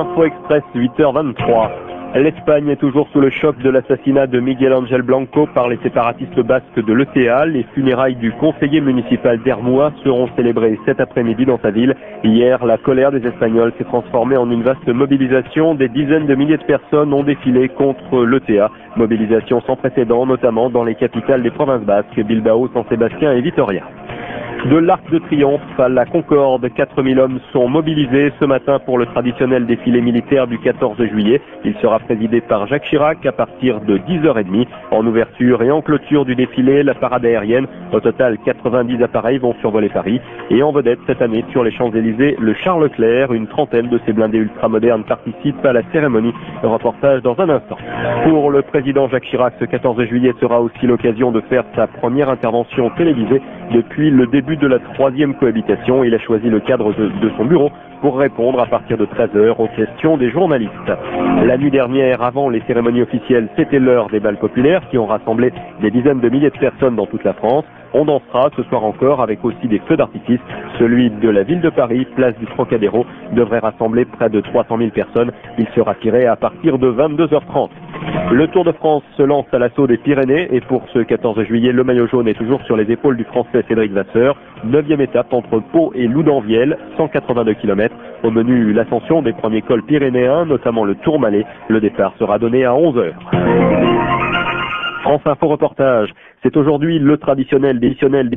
Info Express, 8h23. L'Espagne est toujours sous le choc de l'assassinat de Miguel Ángel Blanco par les séparatistes basques de l'ETA. Les funérailles du conseiller municipal d'Ermua seront célébrées cet après-midi dans sa ville. Hier, la colère des Espagnols s'est transformée en une vaste mobilisation. Des dizaines de milliers de personnes ont défilé contre l'ETA. Mobilisation sans précédent, notamment dans les capitales des provinces basques, Bilbao, San Sébastien et Vitoria. De l'Arc de Triomphe à la Concorde, 4000 hommes sont mobilisés ce matin pour le traditionnel défilé militaire du 14 juillet. Il sera présidé par Jacques Chirac à partir de 10h30. En ouverture et en clôture du défilé, la parade aérienne. Au total, 90 appareils vont survoler Paris. Et en vedette cette année sur les Champs-Élysées, le Charles Leclerc. Une trentaine de ces blindés ultramodernes participent à la cérémonie. Un reportage dans un instant. Pour le président Jacques Chirac, ce 14 juillet sera aussi l'occasion de faire sa première intervention télévisée depuis le début de la troisième cohabitation. Il a choisi le cadre de son bureau pour répondre à partir de 13h aux questions des journalistes. La nuit dernière, avant les cérémonies officielles, c'était l'heure des bals populaires qui ont rassemblé des dizaines de milliers de personnes dans toute la France. On dansera ce soir encore avec aussi des feux d'artifice. Celui de la ville de Paris, place du Trocadéro, devrait rassembler près de 300 000 personnes. Il sera tiré à partir de 22h30. Le Tour de France se lance à l'assaut des Pyrénées et pour ce 14 juillet, le maillot jaune est toujours sur les épaules du Français Cédric Vasseur. 9e étape entre Pau et Loudanvielle, 182 km. Au menu, l'ascension des premiers cols pyrénéens, notamment le Tourmalet. Le départ sera donné à 11h. France Info reportage. C'est aujourd'hui le traditionnel décisionnel